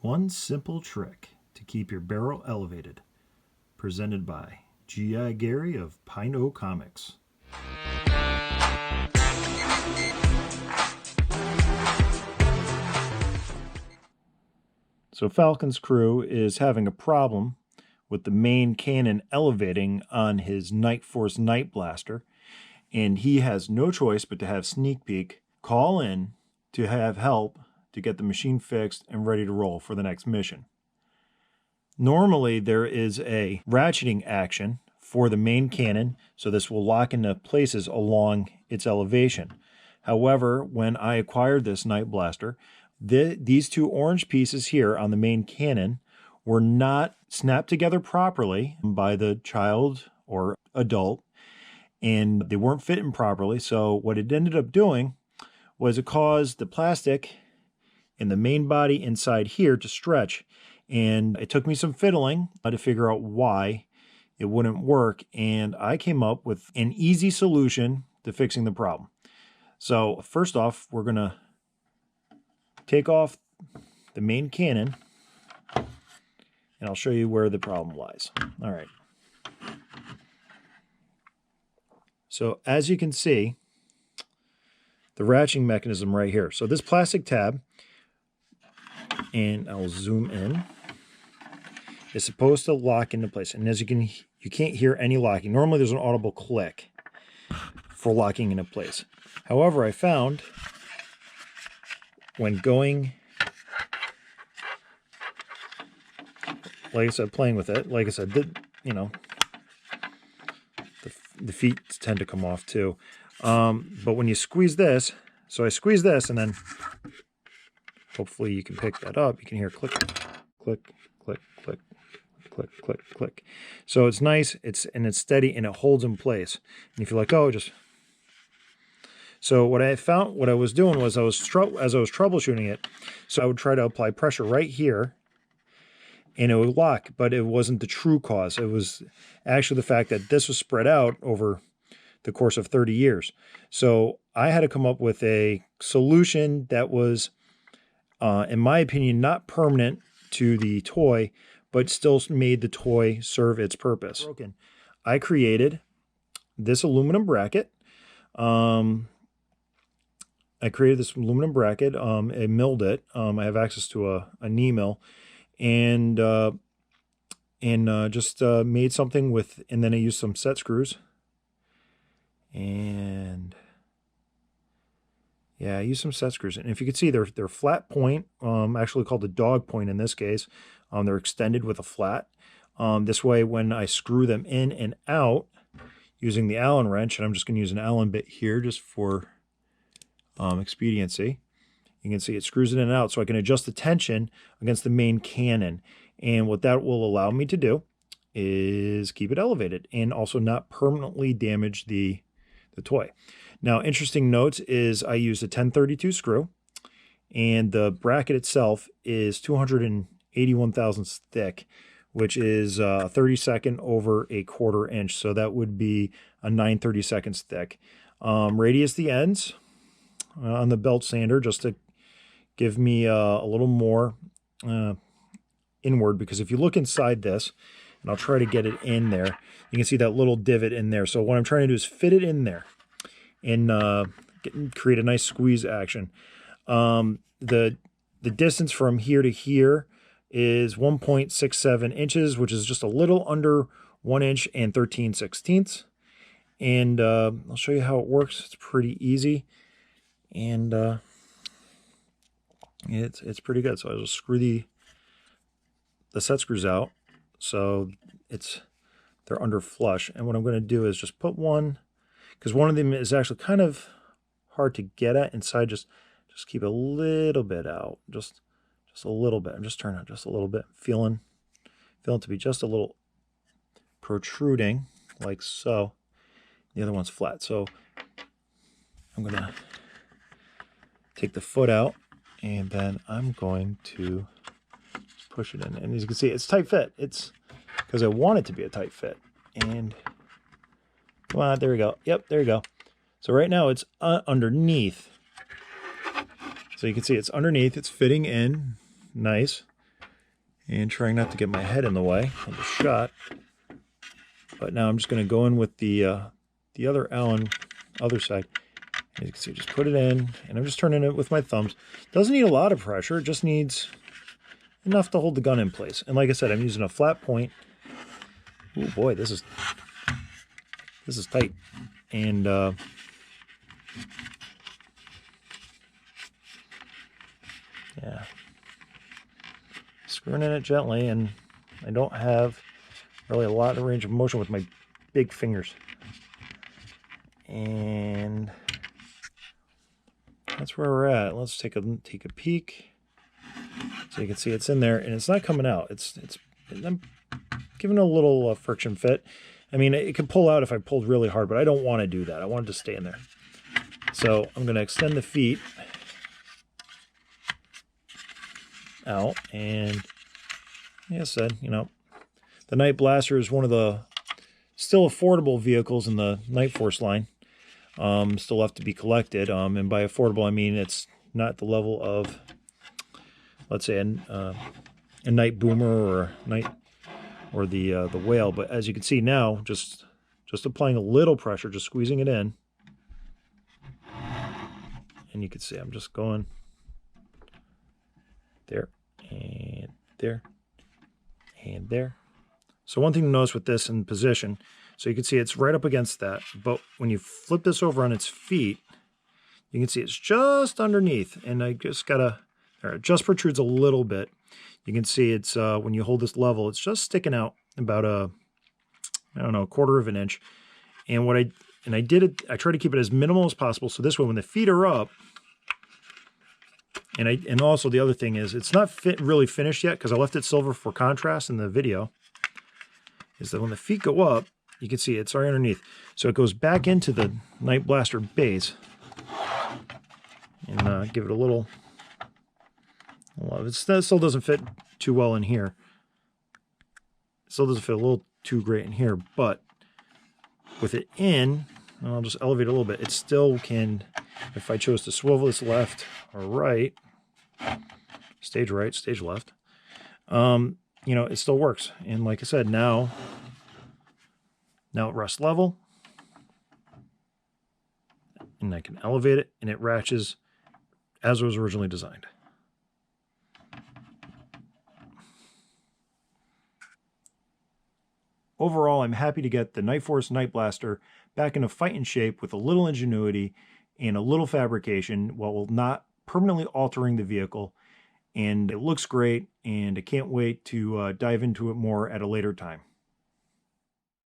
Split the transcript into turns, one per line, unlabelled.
One simple trick to keep your barrel elevated. Presented by G.I. Gary of Pino Comics. So Falcon's crew is having a problem with the main cannon elevating on his Night Force Night Blaster, and he has no choice but to have Sneak Peek call in to have help to get the machine fixed and ready to roll for the next mission. Normally there is a ratcheting action for the main cannon, so this will lock into places along its elevation. However, when I acquired this Night Blaster, these two orange pieces here on the main cannon were not snapped together properly by the child or adult, and they weren't fitting properly. So what it ended up doing was it caused the plastic in the main body inside here to stretch, and it took me some fiddling to figure out why it wouldn't work, and I came up with an easy solution to fixing the problem. So first off, we're going to take off the main cannon, and I'll show you where the problem lies. All right. So as you can see, the ratcheting mechanism right here. So this plastic tab, and I'll zoom in, is supposed to lock into place. And as you can't hear any locking. Normally there's an audible click for locking into place. However, I found when going, like I said, playing with it, like I said, the feet tend to come off too. But when you squeeze this, so I squeeze this, and then hopefully you can pick that up. You can hear click, click, click, click, click, click, click. So it's nice, it's steady, and it holds in place. And if you're like, oh, just... So what I found, what I was doing was as I was troubleshooting it, so I would try to apply pressure right here, and it would lock, but it wasn't the true cause. It was actually the fact that this was spread out over the course of 30 years. So I had to come up with a solution that was, in my opinion, not permanent to the toy, but still made the toy serve its purpose. I created this aluminum bracket. I milled it. I have access to a knee mill, and just made something with, and then I used some set screws. And yeah, I used some set screws. And if you can see, they're flat point, actually called a dog point in this case. They're extended with a flat. This way, when I screw them in and out using the Allen wrench, and I'm just going to use an Allen bit here just for expediency, you can see it screws it in and out, so I can adjust the tension against the main cannon. And what that will allow me to do is keep it elevated and also not permanently damage the toy. Now, interesting notes is I used a 1032 screw, and the bracket itself is 281 thousandths thick, which is 32nd over a 1/4 inch. So that would be a 9/32 thick. Radius the ends on the belt sander just to give me a little more inward, because if you look inside this, and I'll try to get it in there, you can see that little divot in there. So what I'm trying to do is fit it in there and create a nice squeeze action. The distance from here to here is 1.67 inches, which is just a little under 1 inch and 13/16. And I'll show you how it works. It's pretty easy, and it's pretty good. So I'll just screw the set screws out, so they're under flush. And what I'm going to do is just put one, because one of them is actually kind of hard to get at inside. Just keep a little bit out, just a little bit. I'm just turning out just a little bit, feeling it to be just a little protruding, like so. The other one's flat, so I'm going to take the foot out, and then I'm going to push it in. And as you can see, it's tight fit. It's because I want it to be a tight fit. And come on, there we go. Yep, there you go. So right now it's underneath. So you can see it's underneath. It's fitting in nice. and trying not to get my head in the way of the shot. But now I'm just going to go in with the other Allen, other side. As you can see, just put it in, and I'm just turning it with my thumbs. Doesn't need a lot of pressure, it just needs enough to hold the gun in place. And like I said, I'm using a flat point. Oh boy, this is tight. And yeah, screwing in it gently, and I don't have really a lot of range of motion with my big fingers. And that's where we're at. Let's take a peek. So you can see it's in there, and it's not coming out. I'm giving it a little friction fit. I mean, it could pull out if I pulled really hard, but I don't want to do that. I want it to stay in there. So I'm going to extend the feet out, and like I said, you know, the Night Blaster is one of the still affordable vehicles in the Night Force line. Still have to be collected, and by affordable I mean it's not the level of, let's say, a Night Boomer or the Whale. But as you can see now, just applying a little pressure, just squeezing it in, and you can see I'm just going there and there and there. So one thing to notice with this in position, so you can see it's right up against that, but when you flip this over on its feet, you can see it's just underneath, and I just gotta, there, it just protrudes a little bit. You can see it's, when you hold this level, it's just sticking out about I don't know, 1/4 of an inch. And I try to keep it as minimal as possible, so this way when the feet are up, and also the other thing is, it's not really finished yet, because I left it silver for contrast in the video, is that when the feet go up, you can see it's right underneath. So it goes back into the Night Blaster base, and give it a little love. It still doesn't fit too well in here. It still doesn't fit a little too great in here, but with it in, and I'll just elevate it a little bit, it still can, if I chose to swivel this left or right, stage right, stage left, you know, it still works. And like I said, now it rests level, and I can elevate it, and it ratchets as it was originally designed. Overall, I'm happy to get the Night Force Night Blaster back into fighting shape with a little ingenuity and a little fabrication, while not permanently altering the vehicle. And it looks great, and I can't wait to dive into it more at a later time.